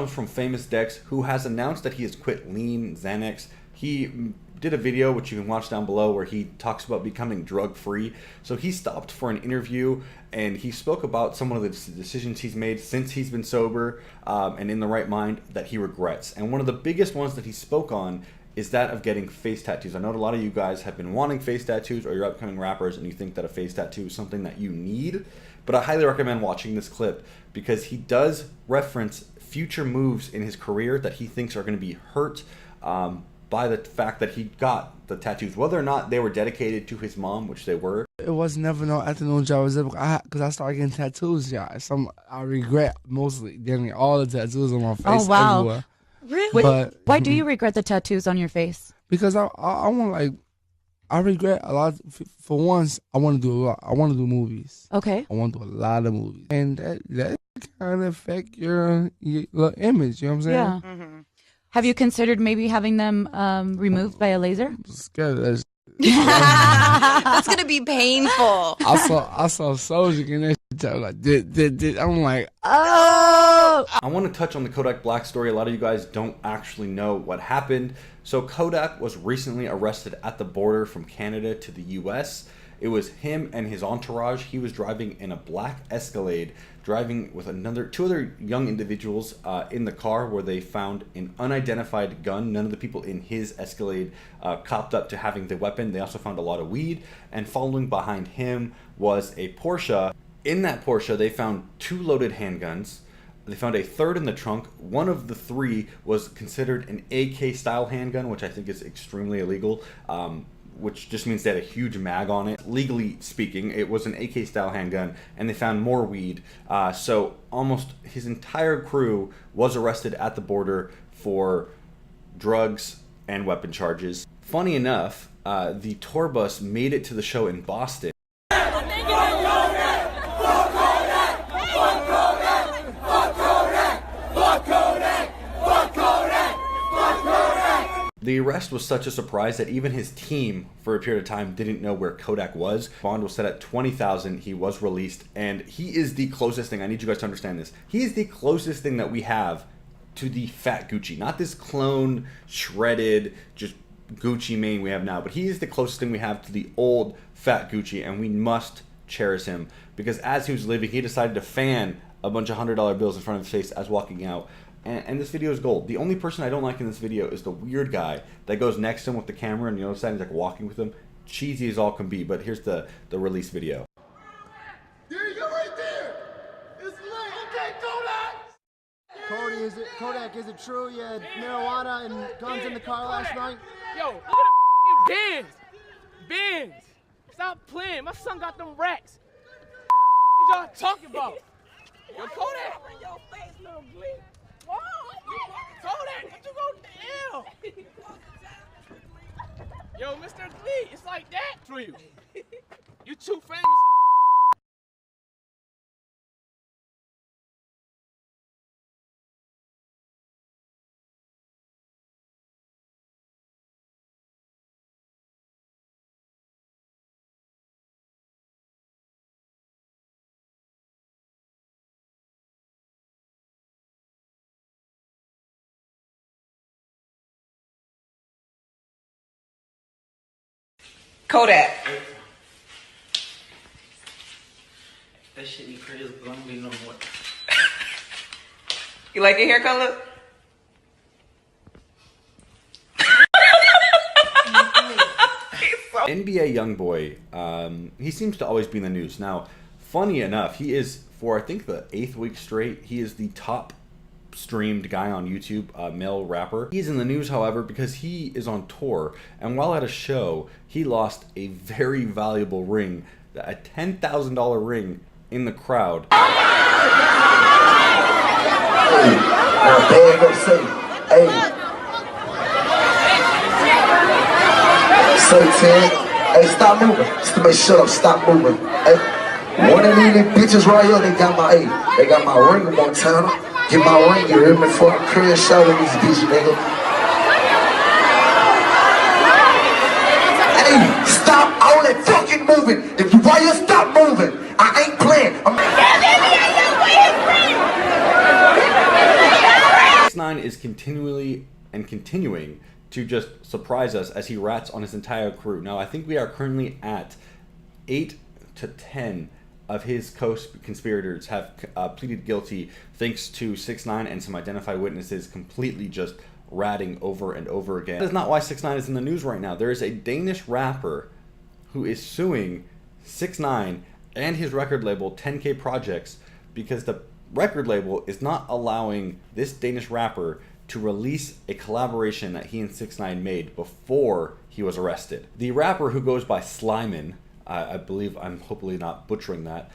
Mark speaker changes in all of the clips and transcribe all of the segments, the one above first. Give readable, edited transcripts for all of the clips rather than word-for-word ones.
Speaker 1: comes from Famous Dex, who has announced that he has quit lean, Xanax. He did a video, which you can watch down below, where he talks about becoming drug-free. So he stopped for an interview, and he spoke about some of the decisions he's made since he's been sober and in the right mind that he regrets. And one of the biggest ones that he spoke on is that of getting face tattoos. I know a lot of you guys have been wanting face tattoos, or you're upcoming rappers and you think that a face tattoo is something that you need, but I highly recommend watching this clip because he does reference future moves in his career that he thinks are going to be hurt by the fact that he got the tattoos, whether or not they were dedicated to his mom, which they were.
Speaker 2: It was never no afternoon job, because I started getting tattoos, yeah. I regret mostly getting all the tattoos on my face everywhere.
Speaker 3: Really?
Speaker 2: But,
Speaker 3: why do you regret the tattoos on your face?
Speaker 2: Because I want, like, I regret a lot. For once, I want to do a lot. I want to do movies.
Speaker 3: Okay.
Speaker 2: I want to do a lot of movies. And that kind of affect your little image, you know what I'm saying?
Speaker 3: Yeah. Mm-hmm. Have you considered maybe having them removed by a laser?
Speaker 2: I'm scared of that.
Speaker 4: That's gonna be painful.
Speaker 2: I saw Soldier in that shit. I'm like,
Speaker 3: oh.
Speaker 1: I want to touch on the Kodak Black story. A lot of you guys don't actually know what happened. So Kodak was recently arrested at the border from Canada to the US. It was him and his entourage. He was driving in a black Escalade, driving with two other young individuals in the car, where they found an unidentified gun. None of the people in his Escalade copped up to having the weapon. They also found a lot of weed, and following behind him was a Porsche. In that Porsche, they found 2 loaded handguns. They found a third in the trunk. One of the 3 was considered an AK-style handgun, which I think is extremely illegal. Which just means they had a huge mag on it. Legally speaking, it was an AK-style handgun, and they found more weed. So almost his entire crew was arrested at the border for drugs and weapon charges. Funny enough, the tour bus made it to the show in Boston. The arrest was such a surprise that even his team, for a period of time, didn't know where Kodak was. Bond was set at $20,000. He was released, and he is the closest thing. I need you guys to understand this. He is the closest thing that we have to the fat Gucci, not this clone, shredded, just Gucci mane we have now, but he is the closest thing we have to the old fat Gucci, and we must cherish him because as he was leaving, he decided to fan a bunch of $100 bills in front of his face as walking out. And this video is gold. The only person I don't like in this video is the weird guy that goes next to him with the camera, and the other side he's like walking with him. Cheesy as all can be, but here's the release video.
Speaker 5: There you right there. It's lit. Okay, Kodak.
Speaker 6: Kodak, is it true you had marijuana and guns in the car last night?
Speaker 7: Yo, look at the Benz. Stop playing. My son got them racks. What y'all talking about? Yo, Kodak. Your face, little bleep. Kodak, what you gonna do? Yo, Mr. Glee, it's like that for you. You too famous.
Speaker 4: Kodak.
Speaker 8: That shit be crazy, but I don't be no more.
Speaker 4: You like your hair color?
Speaker 1: NBA YoungBoy, he seems to always be in the news. Now, funny enough, he is, for I think the 8th week straight, he is the top streamed guy on YouTube, male rapper. He's in the news, however, because he is on tour, and while at a show, he lost a very valuable ring, a $10,000 ring, in the crowd.
Speaker 5: Hey, stop moving. Shut up, stop moving. Hey, one of these bitches right here, they got my ring in Montana. Get my ring, you hear me? For a career shot in this bitch, nigga. Hey, stop all that fucking moving. If you right here, stop moving. I ain't playing.
Speaker 1: is continuing to just surprise us as he rats on his entire crew. Now, I think we are currently at 8 to 10 of his co-conspirators have pleaded guilty, thanks to 6ix9ine and some identified witnesses completely just ratting over and over again. That is not why 6ix9ine is in the news right now. There is a Danish rapper who is suing 6ix9ine and his record label 10K Projects because the record label is not allowing this Danish rapper to release a collaboration that he and 6ix9ine made before he was arrested. The rapper, who goes by Slyman, I believe I'm hopefully not butchering that,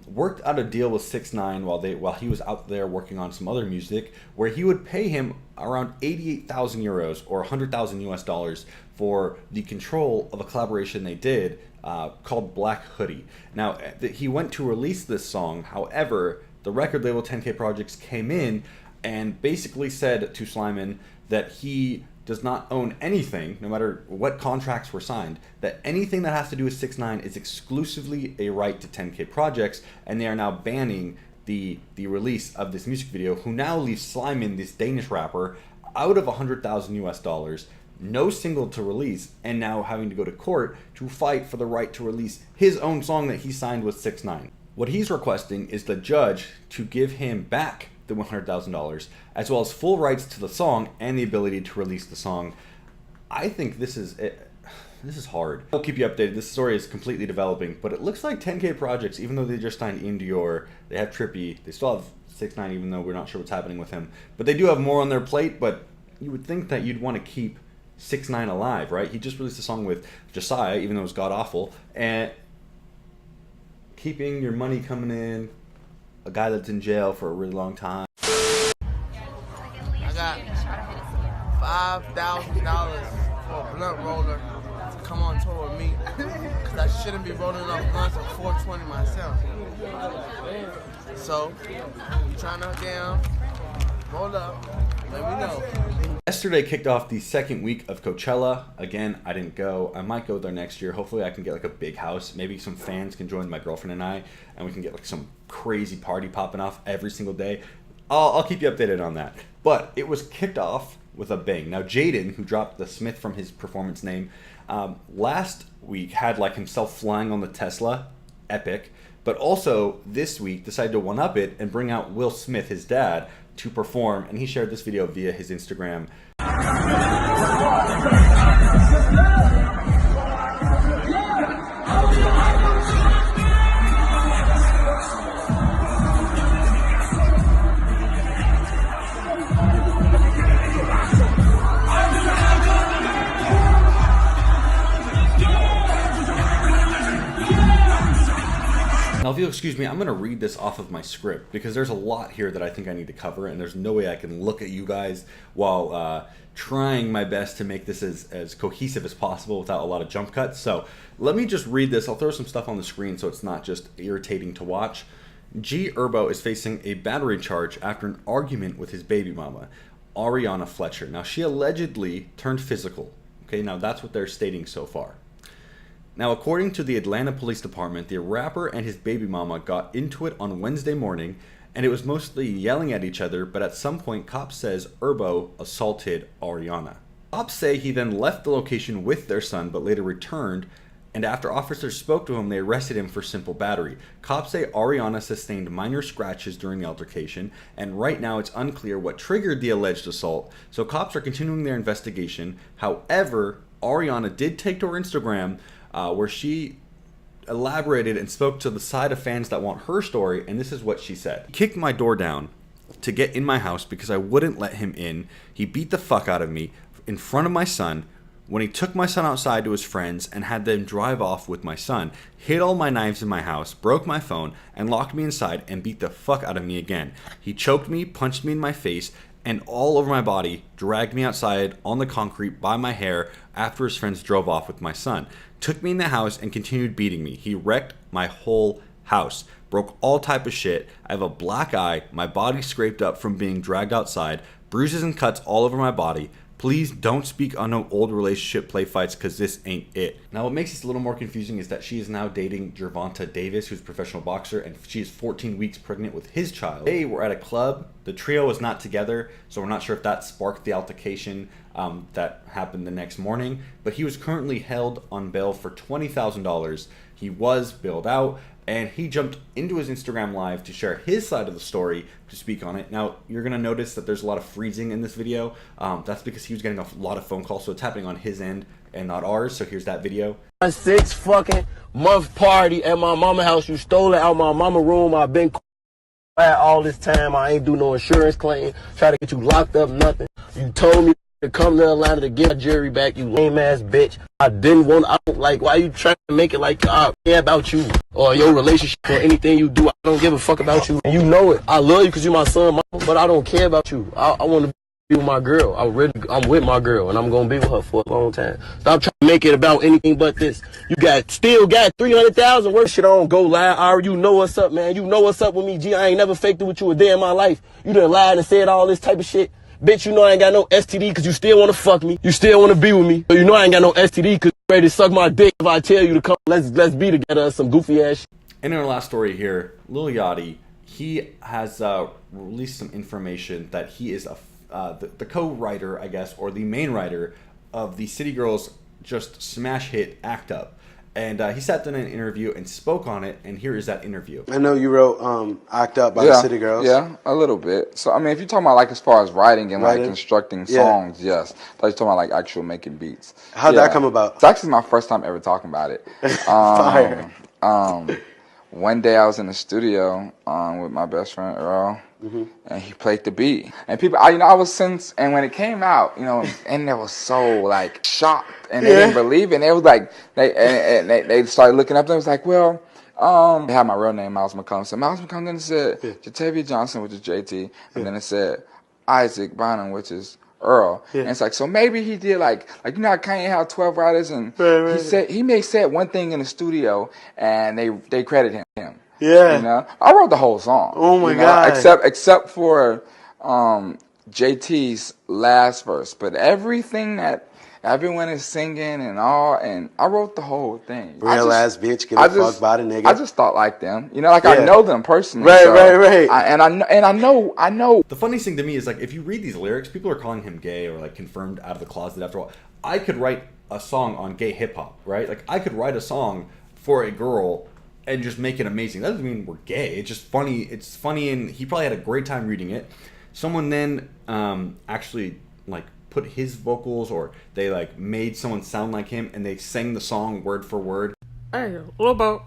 Speaker 1: worked out a deal with 6ix9ine while he was out there working on some other music, where he would pay him around 88,000 euros or 100,000 US dollars for the control of a collaboration they did called Black Hoodie. Now, he went to release this song. However, the record label 10K Projects came in and basically said to Slyman that he does not own anything, no matter what contracts were signed, that anything that has to do with 6ix9ine is exclusively a right to 10K Projects, and they are now banning the release of this music video, who now leaves Slyman, this Danish rapper, out of 100,000 US dollars, no single to release, and now having to go to court to fight for the right to release his own song that he signed with 6ix9ine. What he's requesting is the judge to give him back the $100,000, as well as full rights to the song and the ability to release the song. I think this is hard. I'll keep you updated. This story is completely developing, but it looks like 10K Projects, even though they just signed Ian Dior, they have Trippy, they still have 6ix9ine, even though we're not sure what's happening with him. But they do have more on their plate, but you would think that you'd want to keep 6ix9ine alive, right? He just released a song with Josiah, even though it was god-awful, and keeping your money coming in, a guy that's in jail for a really long time.
Speaker 2: I got $5,000 for a blunt roller to come on tour with me, because I shouldn't be rolling up blunts at 420 myself. So, you trying to roll up, let me know.
Speaker 1: Yesterday kicked off the second week of Coachella. Again, I didn't go. I might go there next year. Hopefully I can get like a big house. Maybe some fans can join my girlfriend and I, and we can get like some crazy party popping off every single day. I'll keep you updated on that. But it was kicked off with a bang. Now, Jaden, who dropped the Smith from his performance name, last week had like himself flying on the Tesla, epic. But also this week decided to one-up it and bring out Will Smith, his dad, to perform, and he shared this video via his Instagram. Now, if you'll excuse me, I'm going to read this off of my script because there's a lot here that I think I need to cover, and there's no way I can look at you guys while trying my best to make this as cohesive as possible without a lot of jump cuts. So let me just read this. I'll throw some stuff on the screen so it's not just irritating to watch. Herbo is facing a battery charge after an argument with his baby mama, Ariana Fletcher. Now, she allegedly turned physical. Okay, now that's what they're stating so far. Now, according to the Atlanta Police Department, the rapper and his baby mama got into it on Wednesday morning, and it was mostly yelling at each other, but at some point, cops says Herbo assaulted Ariana. Cops say he then left the location with their son, but later returned, and after officers spoke to him, they arrested him for simple battery. Cops say Ariana sustained minor scratches during the altercation, and right now it's unclear what triggered the alleged assault, so cops are continuing their investigation. However, Ariana did take to her Instagram, where she elaborated and spoke to the side of fans that want her story, and this is what she said. He kicked my door down to get in my house because I wouldn't let him in. He beat the fuck out of me in front of my son when he took my son outside to his friends and had them drive off with my son, hid all my knives in my house, broke my phone, and locked me inside and beat the fuck out of me again. He choked me, punched me in my face, and all over my body, dragged me outside on the concrete by my hair after his friends drove off with my son. Took me in the house and continued beating me. He wrecked my whole house, broke all type of shit. I have a black eye, my body scraped up from being dragged outside, bruises and cuts all over my body. Please don't speak on no old relationship play fights because this ain't it. Now, what makes this a little more confusing is that she is now dating Gervonta Davis, who's a professional boxer, and she is 14 weeks pregnant with his child. They were at a club. The trio was not together, so we're not sure if that sparked the altercation that happened the next morning. But he was currently held on bail for $20,000. He was bailed out, and he jumped into his Instagram live to share his side of the story, to speak on it. Now, you're going to notice that there's a lot of freezing in this video. That's because he was getting a lot of phone calls, so it's happening on his end and not ours. So here's that video.
Speaker 9: A 6 fucking month party at my mama house. You stole it out my mama room. I've been all this time. I ain't do no insurance claim. Try to get you locked up, nothing. You told me to come to Atlanta to get my jury back, you lame ass bitch. I didn't want, I don't like, why you trying to make it like I care about you or your relationship or anything you do? I don't give a fuck about you. And you know it. I love you because you're my son, mama, but I don't care about you. I want to be with my girl. I'm with my girl, and I'm going to be with her for a long time. Stop trying to make it about anything but this. You still got 300,000 worth shit on, go lie. You know what's up, man. You know what's up with me, G. I ain't never faked it with you a day in my life. You done lied and said all this type of shit. Bitch, you know I ain't got no STD because you still want to fuck me. You still want to be with me. But you know I ain't got no STD because you ready to suck my dick if I tell you to come. Let's be together, some goofy ass shit.
Speaker 1: And in our last story here, Lil Yachty, he has released some information that he is the co-writer, I guess, or the main writer of the City Girls' just smash hit Act Up. And he sat down in an interview and spoke on it, and here is that interview.
Speaker 10: I know you wrote Act Up by the City Girls.
Speaker 11: Yeah, a little bit. So, I mean, if you're talking about, like, as far as writing and, like, constructing songs, yes. But you're talking about, like, actual making beats.
Speaker 10: How'd that come about?
Speaker 11: It's actually my first time ever talking about it.
Speaker 10: Fire.
Speaker 11: One day I was in the studio with my best friend, Earl. And he played the beat, and people, I was since, and when it came out, and they were so like shocked, and they didn't believe it. And it was like they started looking up, and it was like, well, they had my real name, Miles McCollum. So Miles McCollum, then it said Jatavia Johnson, which is JT, and then it said Isaac Bonham, which is Earl. And it's like, so maybe he did like how Kanye had 12 writers, and he may said one thing in the studio, and they credit him.
Speaker 10: Yeah,
Speaker 11: I wrote the whole song.
Speaker 10: Oh my god!
Speaker 11: Except for JT's last verse, but everything that everyone is singing and all, and I wrote the whole thing.
Speaker 10: Real ass bitch, give a fuck about a nigga.
Speaker 11: I just thought like them, I know them personally.
Speaker 10: Right.
Speaker 11: I know.
Speaker 1: The funniest thing to me is, like, if you read these lyrics, people are calling him gay or like confirmed out of the closet. After all, I could write a song on gay hip hop, right? Like, I could write a song for a girl and just make it amazing. That doesn't mean we're gay. It's just funny. It's funny, and he probably had a great time reading it. Someone then actually like put his vocals, or they like made someone sound like him, and they sang the song word for word.
Speaker 12: Hey, Lil Bo.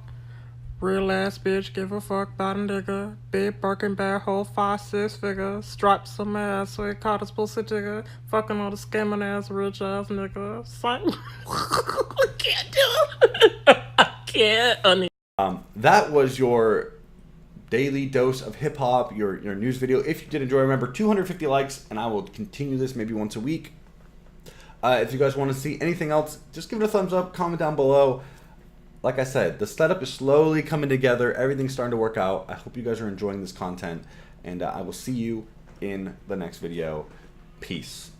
Speaker 12: Real ass bitch, give a fuck about a nigga. Big Birkin bag, hold 5-6 figure. Strap some ass so he caught his pussy jigger. Fucking all the scamming ass rich ass nigga. I can't do it. I can't, honey.
Speaker 1: That was your daily dose of hip hop, your news video. If you did enjoy, remember 250 likes, and I will continue this maybe once a week. If you guys want to see anything else, just give it a thumbs up, comment down below. Like I said, the setup is slowly coming together. Everything's starting to work out. I hope you guys are enjoying this content, and I will see you in the next video. Peace.